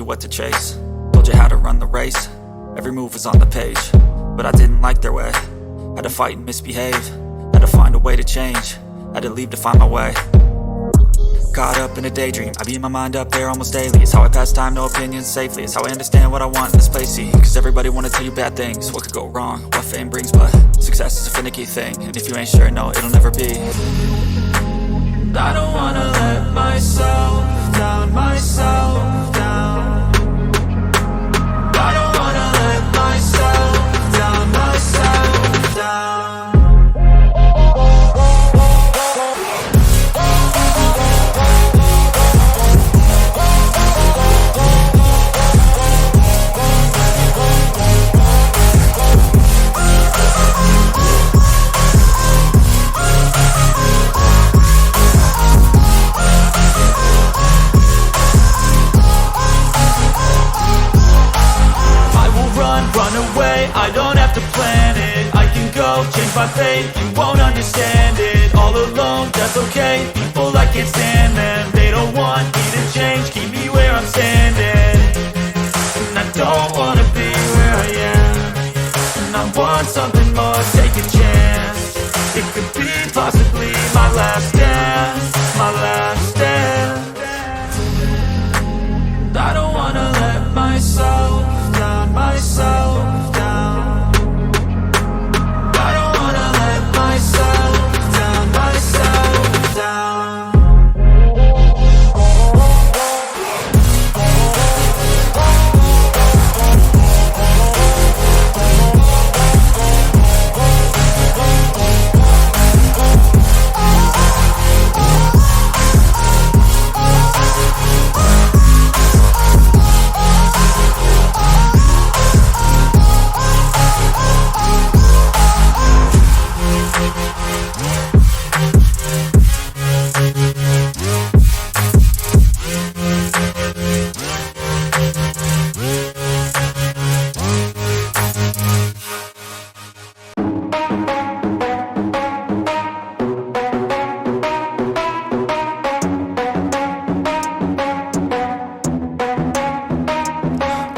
what to chase, told you how to run the race. Every move was on the page, but I didn't like their way. Had to fight and misbehave, had to find a way to change, had to leave to find my way. Caught up in a daydream, I beat my mind up there almost daily. It's how I pass time, no opinions safely. It's how I understand what I want in this place, see. Cause everybody wanna tell you bad things, what could go wrong, what fame brings. But success is a finicky thing, and if you ain't sure, no, it'll never be. I don't wanna let myself down, myself down. I don't wanna let myself down, myself down. I don't have to plan it, I can go change my fate. You won't understand it, all alone, that's okay. People I can't stand them, they don't want me to change. Keep me where I'm standing, and I don't wanna be where I am. And I want something more, take a chance. It could be possibly my last dance, my last dance. I don't wanna let myself down, myself down. I don't wanna let myself down, myself down.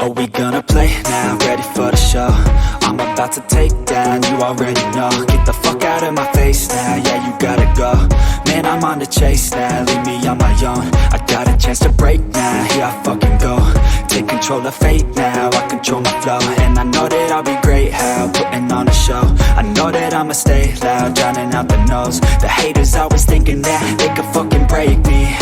Are we gonna play now? Ready for the show? I'm about to take down, you already know. Get the fuck out of my face now, yeah, you gotta go. Man, I'm on the chase now, leave me on my own. I got a chance to break now, here I fucking go. Take control of fate now, I control my flow. And I know that I'll be great, how, putting on a show. I know that I'ma stay loud, drowning out the noise. The haters always thinking that they could fucking break me.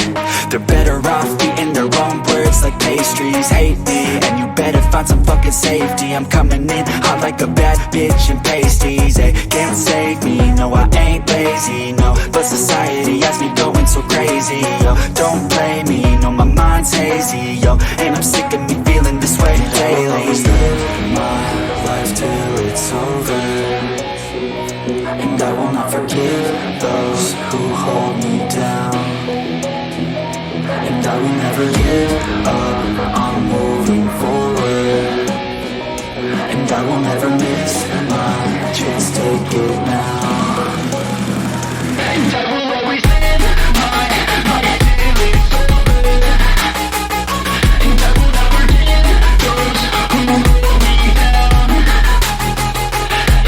They're better off eating their own words like pastries. Hate me, and you better find some fucking safety. I'm coming in hot like a bad bitch in pasties. They can't save me, no I ain't lazy, no. But society has me going so crazy, yo. Don't blame me, no my mind's hazy, yo. And I'm sick of me feeling this way daily. I'll always live my life till it's over, and I will not forgive those who hold me down. And I will never give up, I'm moving forward. And I will never miss my chance, take it now. And I will always live my life till it's over, and I will not forgive those who hold me down.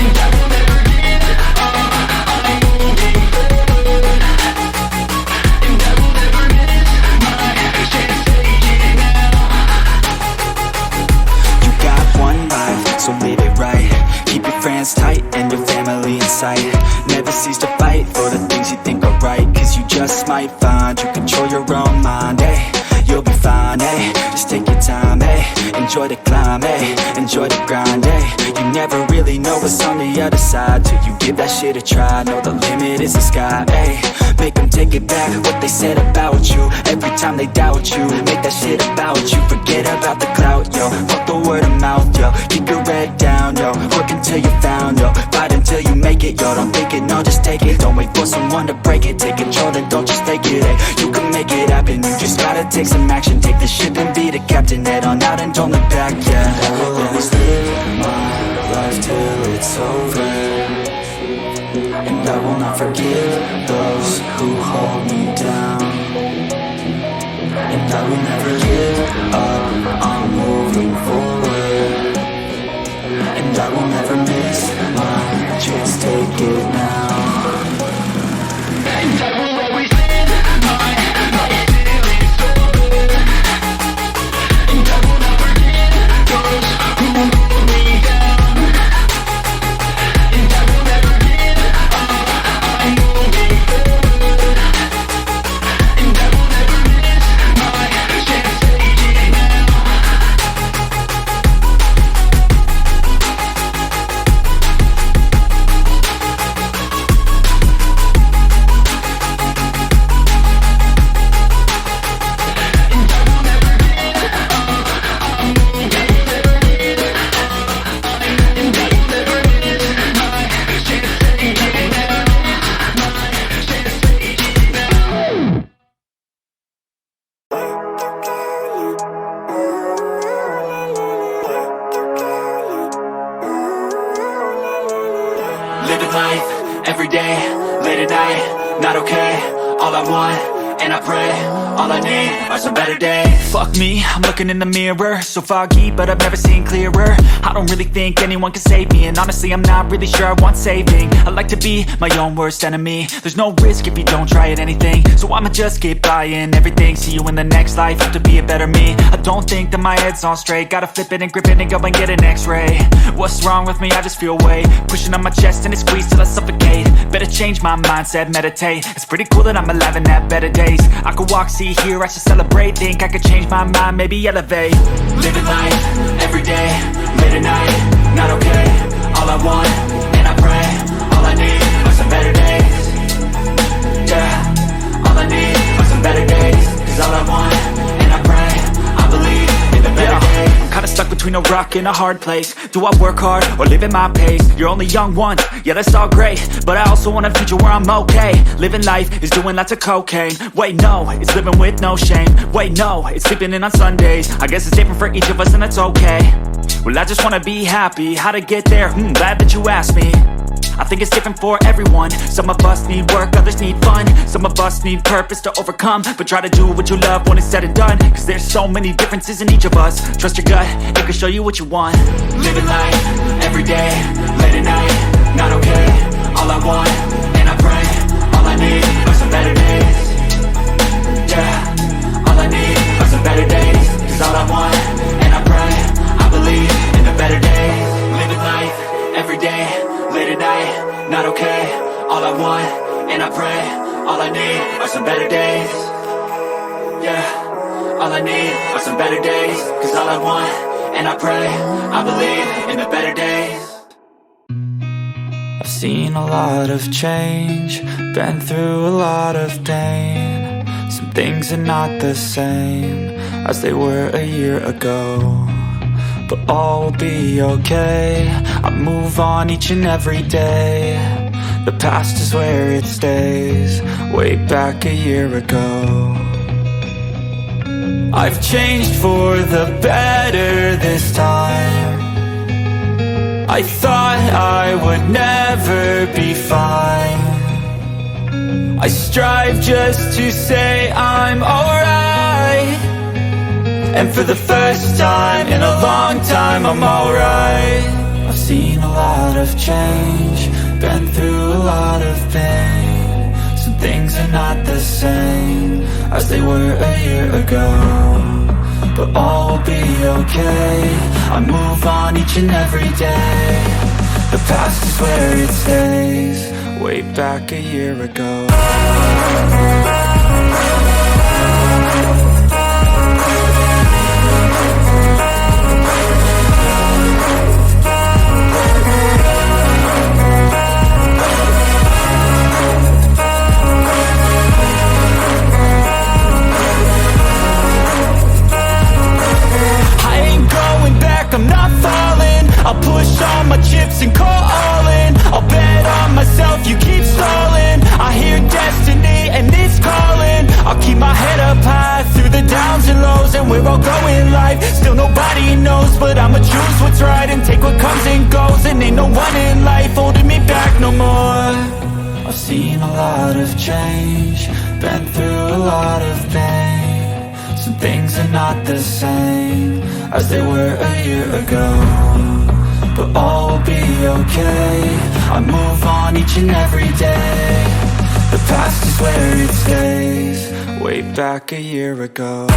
And I will never give up, I'm moving forward. And I will never miss my chance, take it now. You got one life, so live it right. Keep your friends tight and your family in sight. Never cease to fight for the things you think are right. Cause you just might find you control your own mind, eh? You'll be fine, eh? Just take your time, eh? Enjoy the climb, eh? Enjoy the grind, eh? You never really know what's on the other side till you give that shit a try. Know the limit is the sky, eh? Make them take it back, what they said about you. Every time they doubt you, make that shit about you. Forget about the clout, yo. Fuck the word of mouth, yo. Keep your head down, yo. Work until you found, yo. Fight until you make it, yo. Don't think it, no, just take it. Don't wait for someone to break it. Take control, then don't just take it, eh? You can make it happen, you just gotta take some action. Take the ship and be the captain. Head on out and don't look back, yeah. I will always live my life till it's over, and I will not forgive those who hold me down. And I will never give up on Living life, everyday, late at night, not okay. All I want, and I pray, all I need are some better days. Fuck me, I'm looking in the mirror, so foggy, but I've never seen clearer. I don't really think anyone can save me, and honestly I'm not really sure I want saving. I like to be my own worst enemy. There's no risk if you don't try at anything, so I'ma just keep buying everything. See you in the next life, have to be a better me. I don't think that my head's on straight, gotta flip it and grip it and go and get an x-ray. What's wrong with me? I just feel weight pushing on my chest and it squeezes till I suffocate. Better change my mindset, meditate. It's pretty cool that I'm alive and have better days. I could walk, see, hear, I should celebrate. Think I could change my mind, maybe elevate. Living life, everyday, late at night, not okay. All I want, and I pray, all I need are some better days. Yeah, all I need are some better days. Cause all I want, and I pray, I believe in the better days. Kinda stuck between a rock and a hard place. Do I work hard or live at my pace? You're only young once, yeah that's all great, but I also want a future where I'm okay. Living life is doing lots of cocaine. Wait no, it's living with no shame. Wait no, it's sleeping in on Sundays. I guess it's different for each of us and that's okay. Well I just wanna be happy, how to get there? Glad that you asked me. I think it's different for everyone. Some of us need work, others need fun. Some of us need purpose to overcome. But try to do what you love when it's said and done. Cause there's so many differences in each of us. Trust your gut, it can show you what you want. Living life, everyday, late at night, not okay. All I want, and I pray, all I need are some better days. Yeah, all I need are some better days. Cause all I want, and I pray, I believe in the better days. Living life, everyday, late at night, not okay. All I want, and I pray, all I need are some better days. Yeah, all I need are some better days. Cause all I want, and I pray, I believe in the better days. I've seen a lot of change, been through a lot of pain. Some things are not the same as they were a year ago, but all will be okay. I move on each and every day. The past is where it stays, way back a year ago. I've changed for the better this time. I thought I would never be fine. I strive just to say I'm alright, and for the first time in a long time I'm alright. I've seen a lot of change, been through a lot of pain. Some things are not the same as they were a year ago, but all will be okay. I move on each and every day. The past is where it stays, way back a year ago. I'm not falling, I'll push all my chips and call all in. I'll bet on myself, you keep stalling. I hear destiny and it's calling. I'll keep my head up high through the downs and lows, and we're all going life. Still nobody knows, but I'ma choose what's right and take what comes and goes. And ain't no one in life holding me back no more. I've seen a lot of change, been through a lot of pain. Some things are not the same as they were a year ago, but all will be okay. I move on each and every day. The past is where it stays, way back a year ago.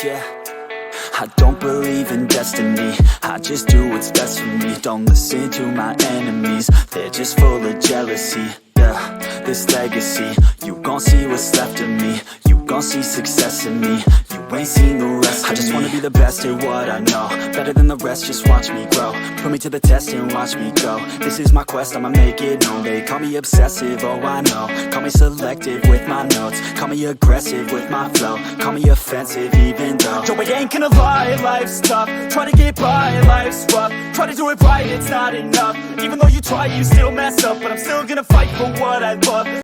yeah. I don't believe in destiny, I just do what's best for me. Don't listen to my enemies, they're just full of jealousy. Yeah, this legacy, you gon' see what's left of me. You gon' see success in me, you ain't seen the rest of me. I just wanna be the best at what I know, better than the rest, just watch me grow. Put me to the test and watch me go. This is my quest, I'ma make it known. They call me obsessive, oh I know. Call me selective with my notes, call me aggressive with my flow, call me offensive even though yo, I ain't gonna lie, life's tough. Try to get by, life's rough. Try to do it right, it's not enough. Even though you try, you still mess up. But I'm still gonna fight for what I love.